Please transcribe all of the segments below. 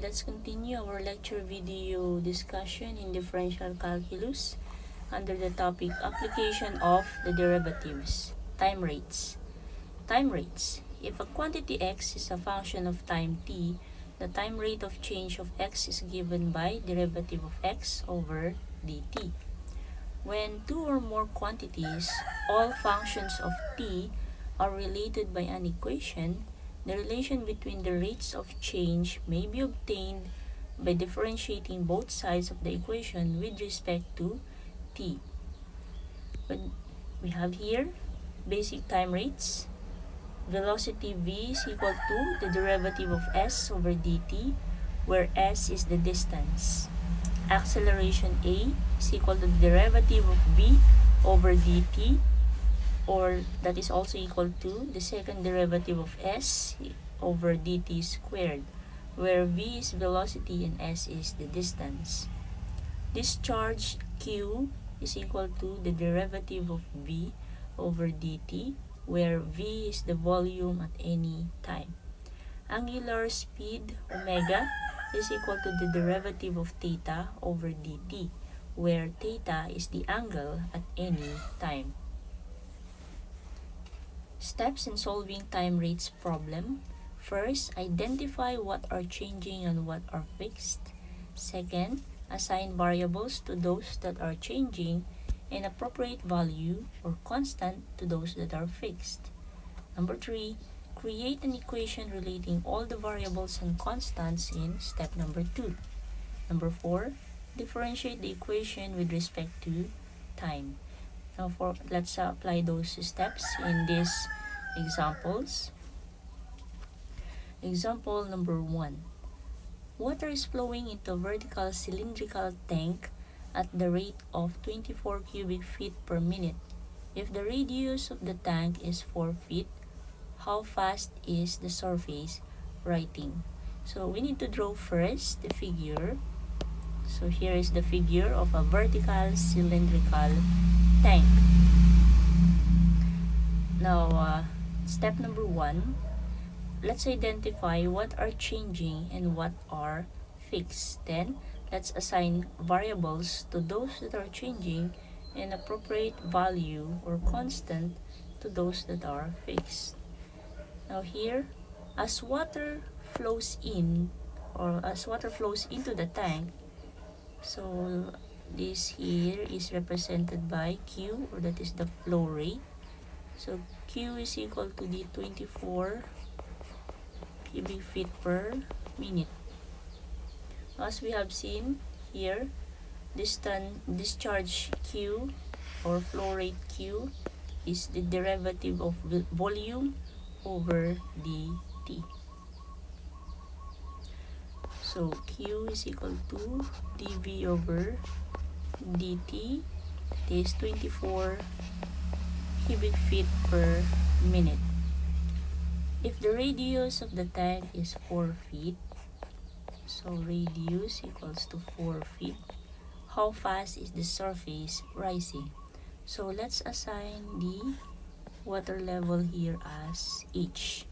let's continue our lecture video discussion in differential calculus under the topic application of the derivatives. Time rates. Time rates. If a quantity x is a function of time t, the time rate of change of x is given by derivative of x over dt. When two or more quantities, all functions of t, are related by an equation, the relation between the rates of change may be obtained by differentiating both sides of the equation with respect to t. But we have here basic time rates. Velocity v is equal to the derivative of s over dt, where s is the distance. Acceleration a is equal to the derivative of v over dt, or that is also equal to the second derivative of s over dt squared, where v is velocity and s is the distance. Discharge q is equal to the derivative of v over dt, where v is the volume at any time. Angular speed omega is equal to the derivative of theta over dt, where theta is the angle at any time. Steps in solving time rates problem. First, identify what are changing and what are fixed. Second, assign variables to those that are changing and appropriate value or constant to those that are fixed. Number 3, create an equation relating all the variables and constants in step number 2. Number 4, differentiate the equation with respect to time. Now let's apply those steps in these examples. Example number 1. Water is flowing into a vertical cylindrical tank at the rate of 24 cubic feet per minute. If the radius of the tank is 4 feet, how fast is the surface rising? So we need to draw first the figure. So here is the figure of a vertical cylindrical tank. Now, step number 1, let's identify what are changing and what are fixed. Then, let's assign variables to those that are changing and appropriate value or constant to those that are fixed. Now here, as water flows in or as water flows into the tank, so this here is represented by Q, or that is the flow rate. So Q is equal to the 24 cubic feet per minute. As we have seen here, discharge Q or flow rate Q is the derivative of volume over dt. So Q is equal to dv over dt. It is 24 cubic feet per minute. If the radius of the tank is 4 feet, so radius equals to 4 feet, how fast is the surface rising? So let's assign the water level here as h.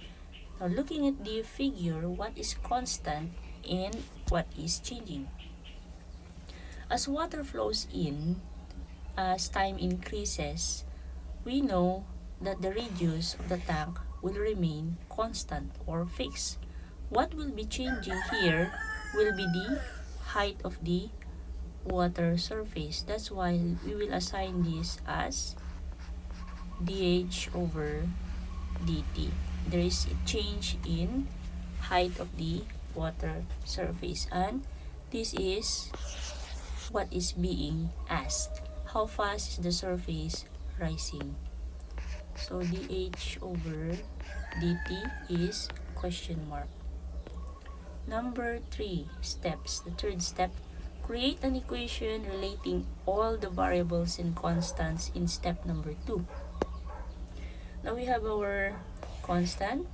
Now looking at the figure, what is constant and what is changing? As water flows in, as time increases, we know that the radius of the tank will remain constant or fixed. What will be changing here will be the height of the water surface. That's why we will assign this as dh over dt. There is a change in height of the water surface, and this is what is being asked. How fast is the surface rising? So dh over dt is question mark. Number 3 steps. The third step, create an equation relating all the variables and constants in step number 2. Now we have our constant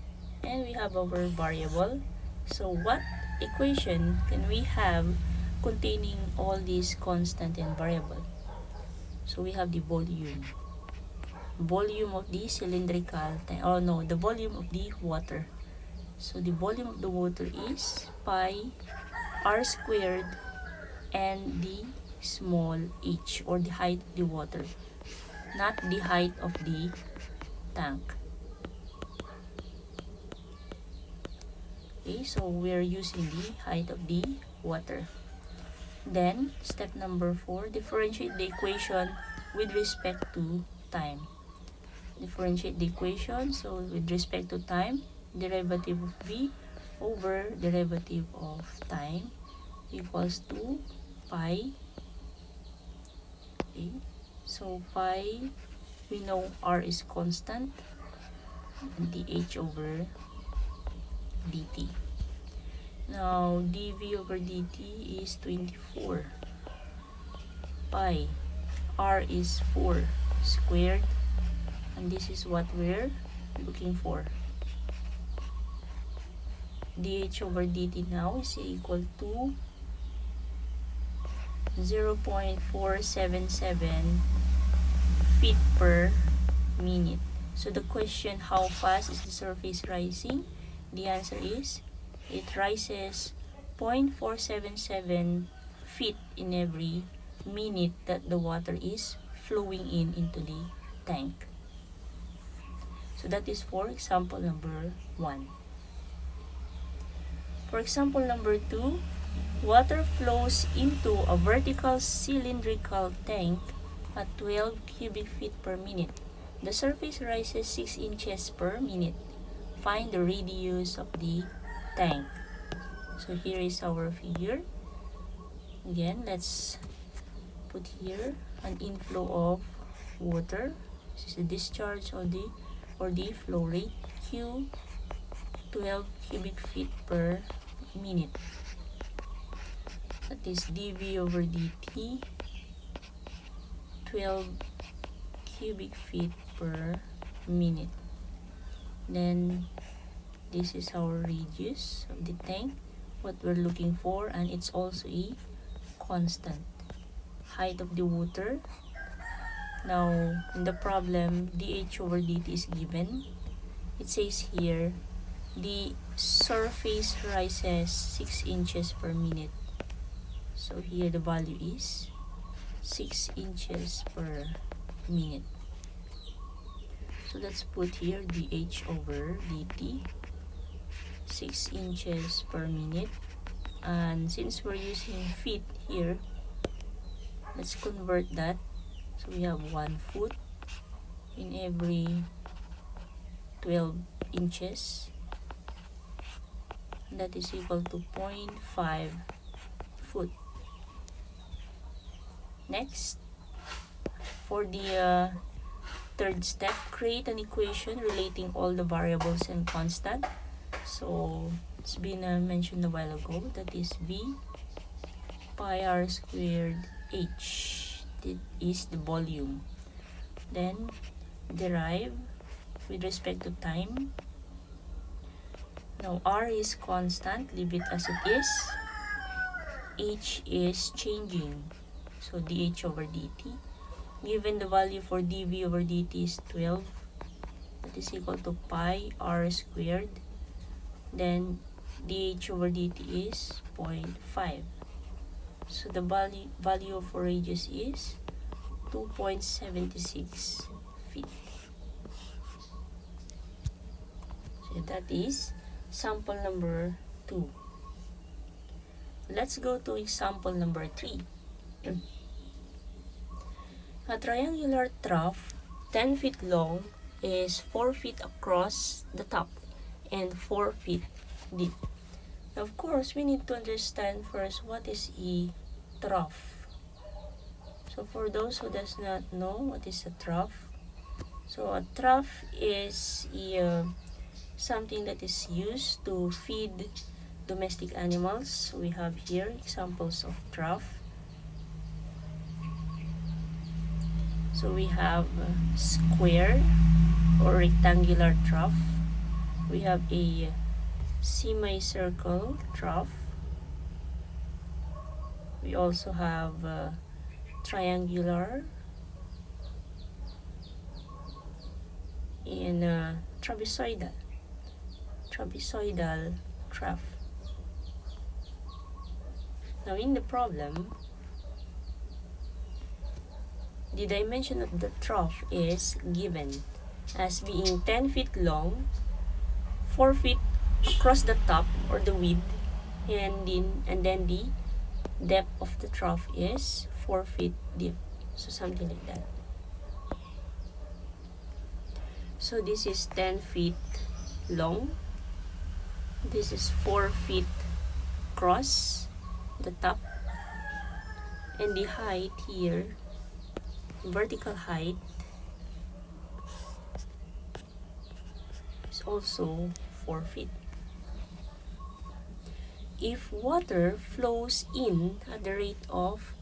and we have our variable. So what equation can we have containing all these constant and variable? So we have the volume of the cylindrical tank, the volume of the water. So the volume of the water is pi r squared and the small h, or the height of the water, not the height of the tank. Okay, so we're using the height of the water. Then, step number 4, differentiate the equation with respect to time. Differentiate the equation, so with respect to time, derivative of v over derivative of time equals to pi. Okay, so pi, we know r is constant, and dh over dt. Now, dv over dt is 24. Pi, r is 4 squared, and this is what we're looking for. dh over dt now is equal to 0.477 feet per minute. So the question, how fast is the surface rising? The answer is, it rises 0.477 feet in every minute that the water is flowing into the tank. So that is for example number 1. For example number 2, water flows into a vertical cylindrical tank at 12 cubic feet per minute. The surface rises 6 inches per minute. Find the radius of the tank. So here is our figure. Again, let's put here an inflow of water. This is the discharge of the flow rate, Q, 12 cubic feet per minute. That is dv over dt, 12 cubic feet per minute. Then this is our radius of the tank, what we're looking for, and it's also a constant. Height of the water. Now, in the problem, dh over dt is given. It says here, the surface rises 6 inches per minute. So here the value is 6 inches per minute. So let's put here dh over dt, 6 inches per minute. And since we're using feet here, let's convert that. So we have 1 foot in every 12 inches. And that is equal to 0.5 foot. Next, for the third step, create an equation relating all the variables and constant. So it's been mentioned a while ago, that is v pi r squared h. That is the volume. Then derive with respect to time. Now r is constant, leave it as it is. H is changing, so dh over dt. Given the value for dv over dt is 12, that is equal to pi r squared. Then dh over dt is 0.5. So the value for radius is 2.76 feet. So that is sample number 2. Let's go to example number 3. A triangular trough 10 feet long is 4 feet across the top and 4 feet deep. Now, of course, we need to understand first what is a trough. So for those who does not know what is a trough, so a trough is something that is used to feed domestic animals. We have here examples of trough. So we have a square or rectangular trough. We have a semicircle trough. We also have a triangular and a trapezoidal trough. Now in the problem, the dimension of the trough is given as being 10 feet long, 4 feet across the top or the width, and then the depth of the trough is 4 feet deep. So something like that. So this is 10 feet long. This is 4 feet across the top. And the height here, vertical height, is also 4 feet. If water flows in at the rate of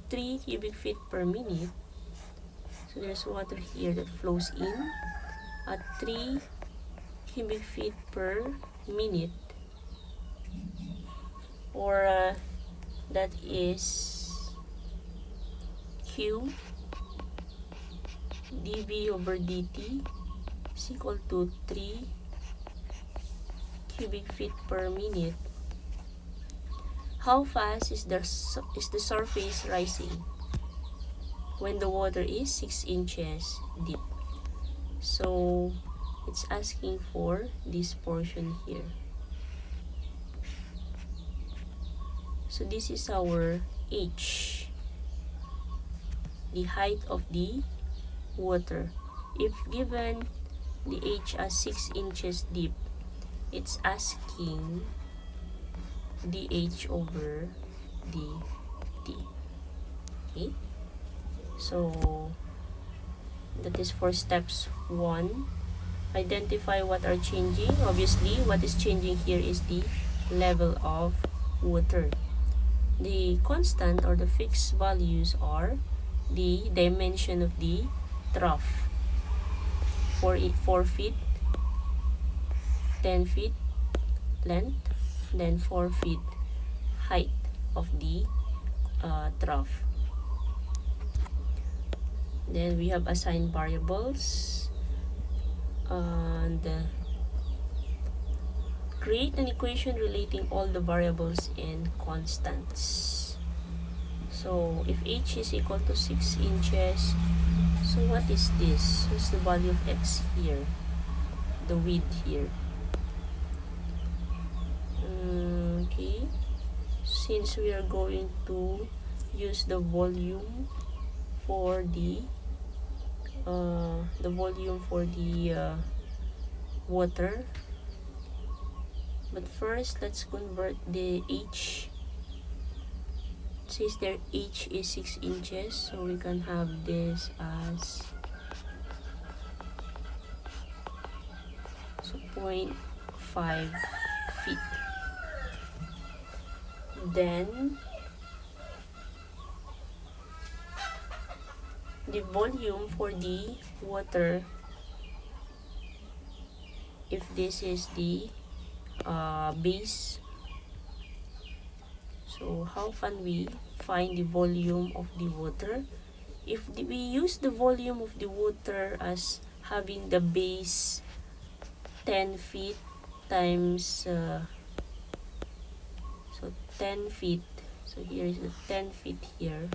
3 cubic feet per minute, so there's water here that flows in at 3 cubic feet per minute, or that is Q dV over dt is equal to 3 cubic feet per minute. How fast is the surface rising when the water is 6 inches deep? So it's asking for this portion here. So this is our H, the height of the water. If given the H as 6 inches deep, it's asking dH over dt. Okay, so that is for steps 1. Identify what are changing. Obviously, what is changing here is the level of water. The constant or the fixed values are the dimension of the trough. 4 feet, 10 feet length, then 4 feet height of the trough. Then we have assigned variables and create an equation relating all the variables and constants. So if H is equal to 6 inches, so what is this? What's the value of X here? The width here. Okay, since we are going to use the volume for the water, but first let's convert the H. It says there H is 6 inches, so we can have this as 0.5 feet. Then the volume for the water, if this is the base, so how can we find the volume of the water? If we use the volume of the water as having the base 10 feet times so 10 feet, so here is the 10 feet here,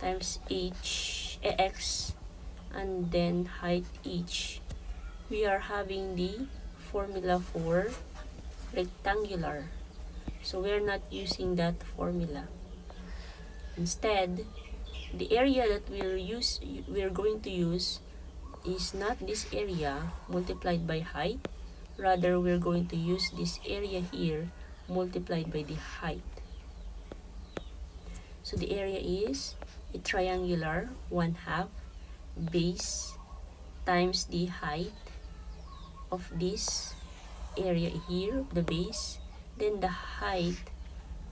times x, and then height h, we are having the formula for rectangular. So we are not using that formula. Instead, the area that we're going to use is not this area multiplied by height. Rather, we're going to use this area here multiplied by the height. So the area is a triangular 1/2 base times the height of this area here, the base, then the height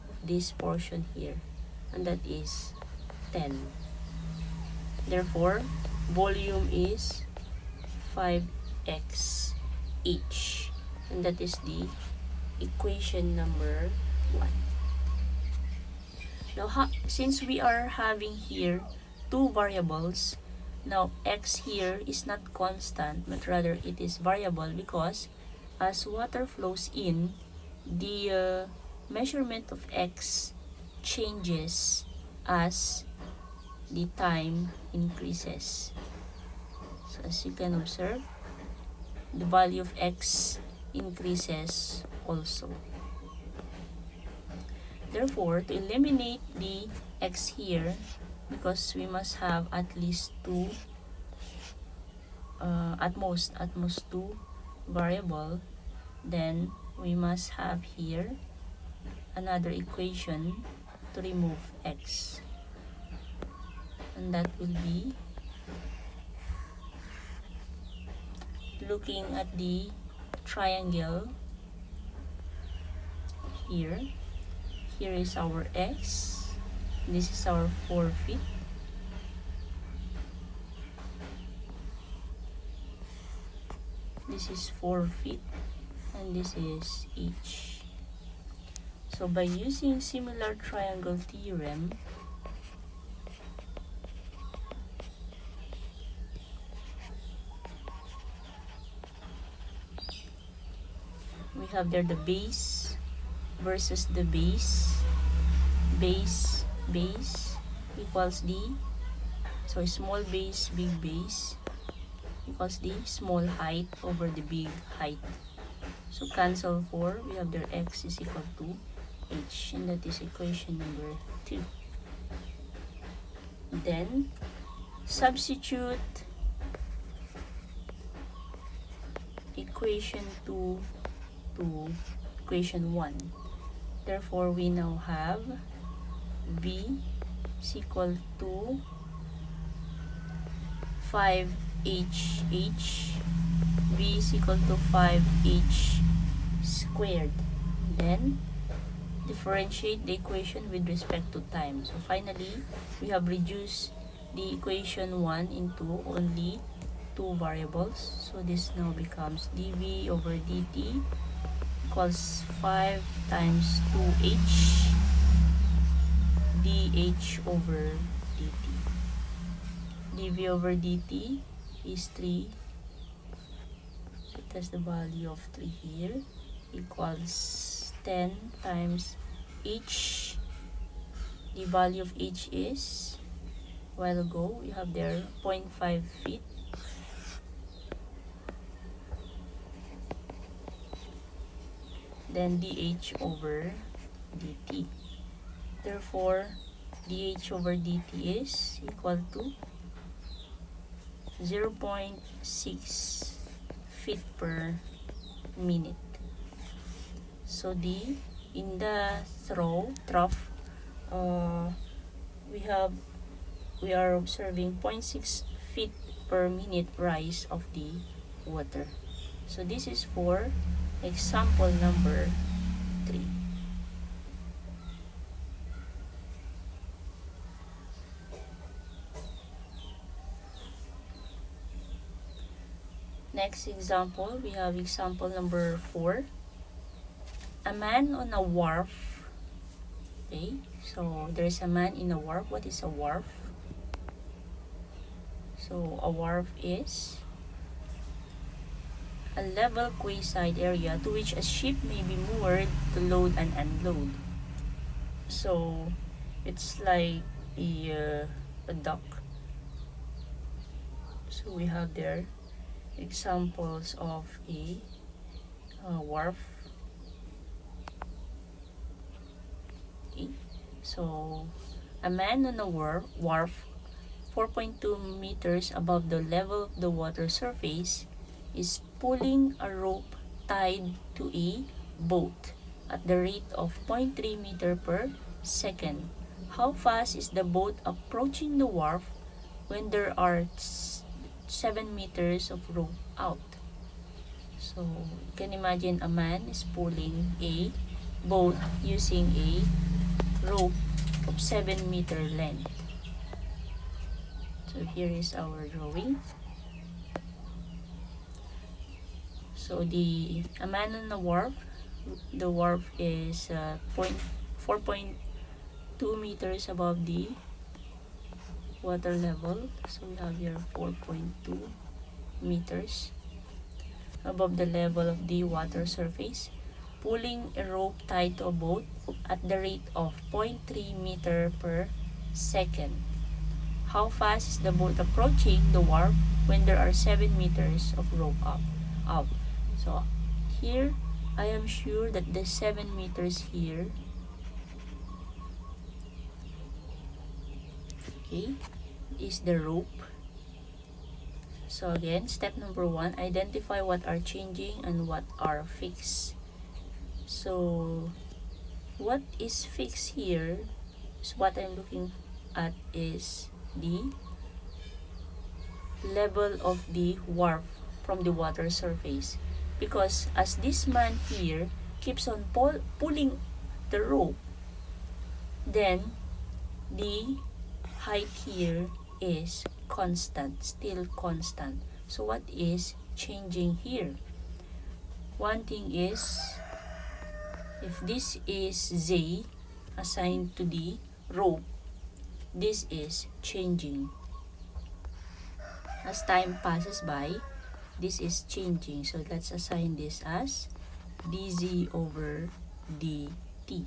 of this portion here, and that is 10. Therefore, volume is 5x each, and that is the equation number 1. Now, since we are having here two variables, now x here is not constant, but rather it is variable, because as water flows in, the measurement of x changes as the time increases. So as you can observe, the value of x increases also. Therefore, to eliminate the x here, because we must have at least two, at most two variable, then we must have here another equation to remove x, and that will be looking at the triangle here. Here is our x, this is our 4 feet, this is 4 feet, and this is h. So by using similar triangle theorem, we have there the base versus the base equals the, so small base, big base equals the small height over the big height. So cancel 4, we have there x is equal to h, and that is equation number 2. Then substitute equation 2 to equation 1. Therefore, we now have v is equal to 5hh, v is equal to 5h squared. Then differentiate the equation with respect to time. So finally, we have reduced the equation 1 into only two variables. So this now becomes dv over dt equals 5 times 2h dh over dt. dv over dt is 3, so it has the value of 3 here, equals 10 times h. The value of h is, a while ago we have there 0.5 feet, then dh over dt. Therefore, dh over dt is equal to 0.6 feet per minute. So in the trough, we are observing 0.6 feet per minute rise of the water. So this is for example number 3. Next example, we have example number 4. A man on a wharf. Okay, so there is a man in a wharf. What is a wharf? So a wharf is a level quayside area to which a ship may be moored to load and unload. So it's like a dock. So we have there examples of a wharf. Okay. So a man on a wharf 4.2 meters above the level of the water surface is pulling a rope tied to a boat at the rate of 0.3 meter per second. How fast is the boat approaching the wharf when there are 7 meters of rope out? So you can imagine a man is pulling a boat using a rope of 7 meter length. So here is our drawing. So a man on the wharf is 4.2 meters above the water level. So we have here 4.2 meters above the level of the water surface. pulling a rope tied to a boat at the rate of 0.3 meter per second. How fast is the boat approaching the wharf when there are 7 meters of rope up? So here, I am sure that the 7 meters here, okay, is the rope. So again, step number 1, identify what are changing and what are fixed. So what is fixed here is what I'm looking at is the level of the wharf from the water surface, because as this man here keeps on pulling the rope, then the height here is constant, still constant. So what is changing here? One thing is, if this is Z assigned to the rope, this is changing. As time passes by, this is changing. So let's assign this as dz over dt.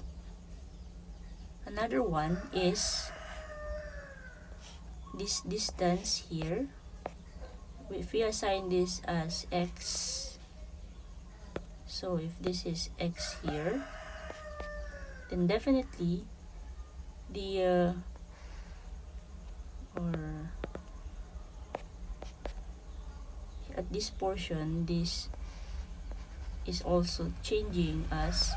Another one is this distance here. If we assign this as x, so if this is x here, then definitely the or at this portion, this is also changing as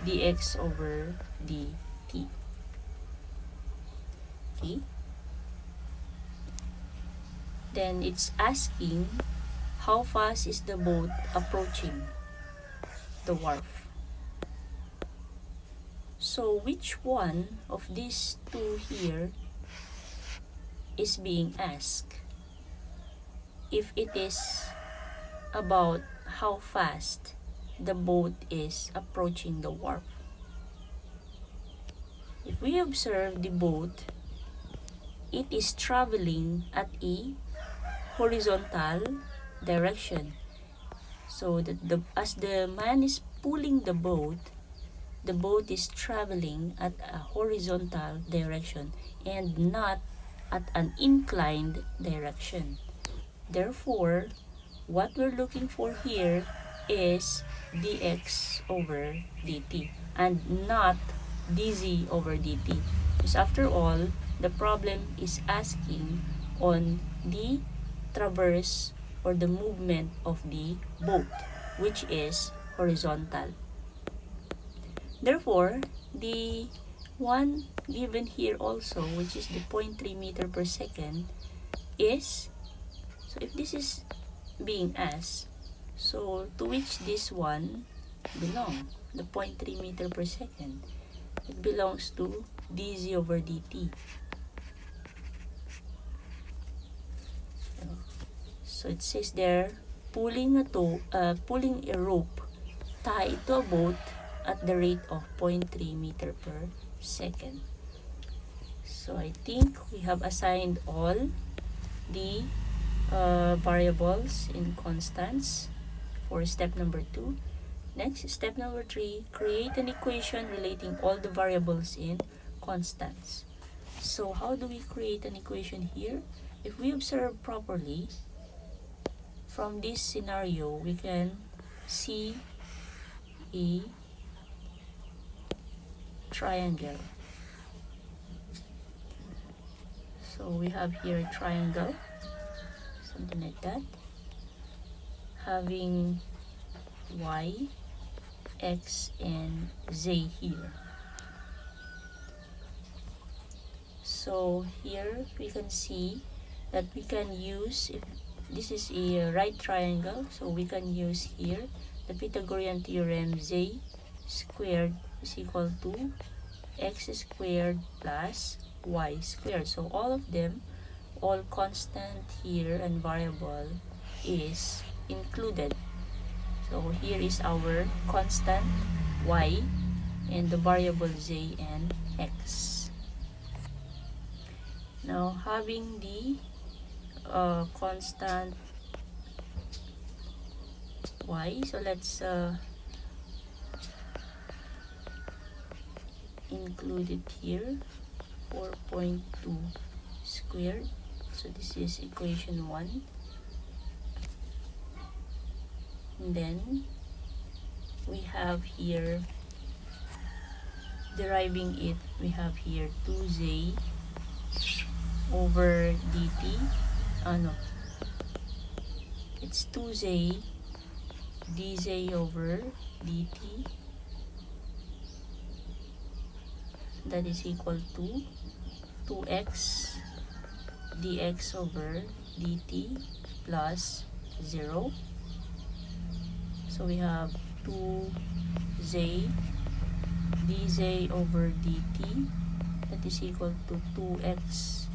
dx over dt. Okay. Then it's asking how fast is the boat approaching the wharf. So which one of these two here is being asked? If it is about how fast the boat is approaching the wharf. If we observe the boat, it is traveling at a horizontal direction. So as the man is pulling the boat is traveling at a horizontal direction and not at an inclined direction. Therefore, what we're looking for here is dx over dt and not dz over dt. Because after all, the problem is asking on the traverse or the movement of the boat, which is horizontal. Therefore, the one given here also, which is the 0.3 meter per second, is, so if this is being asked, so to which this one belong, the 0.3 meter per second, it belongs to dz over dt. So it says there, pulling a rope tied to a boat at the rate of 0.3 meter per second. So I think we have assigned all the variables in constants for step number 2. Next, step number 3, create an equation relating all the variables in constants. So how do we create an equation here? If we observe properly, from this scenario, we can see a triangle. So we have here a triangle, something like that, having y, x, and z here. So here we can see that we can use, if this is a right triangle, so we can use here the Pythagorean Theorem, z squared is equal to x squared plus y squared. So all of them, all constant here and variable is included. So here is our constant y and the variable z and x. Now having the constant y, so let's included here, 4.2 squared. So this is equation 1. And then we have here, deriving it, we have here 2z over dt. It's 2z dz over dt. That is equal to 2x dx over dt plus 0. So we have 2z dz over dt, that is equal to 2x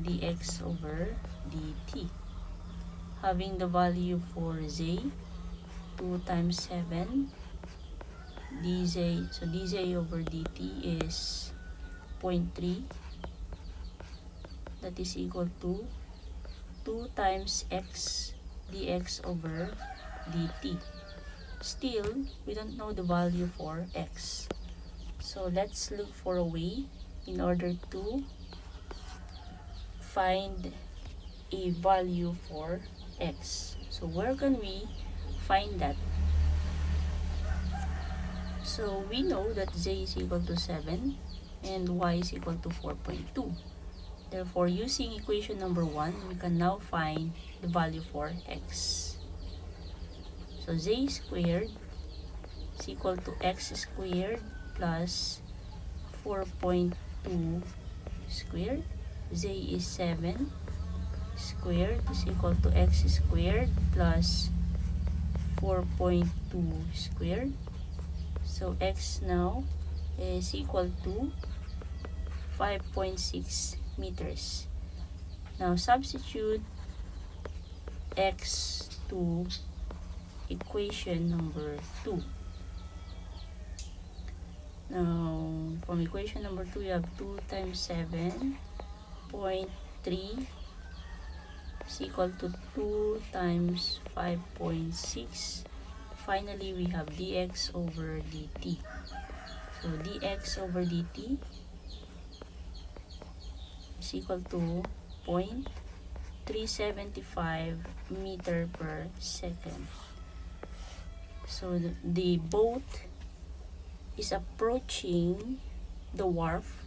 dx over dt. Having the value for z, 2 times 7 dz, so dz over dt is 0.3, that is equal to 2 times x dx over dt. Still, we don't know the value for x. So let's look for a way in order to find a value for x. So where can we find that? So we know that z is equal to 7 and y is equal to 4.2. Therefore, using equation number 1, we can now find the value for x. So z squared is equal to x squared plus 4.2 squared. Z is 7 squared is equal to x squared plus 4.2 squared. So x now is equal to 5.6 meters. Now substitute x to equation number 2. Now from equation number 2, you have 2 times 7.3 is equal to 2 times 5.6. Finally, we have dx over dt. So dx over dt is equal to 0.375 meter per second. So the boat is approaching the wharf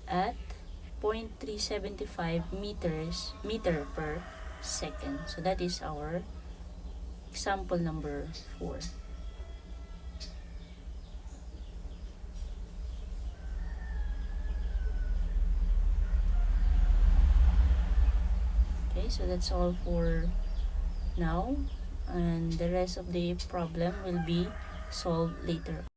at 0.375 meter per second. So that is our example number 4. Okay, so that's all for now, and the rest of the problem will be solved later.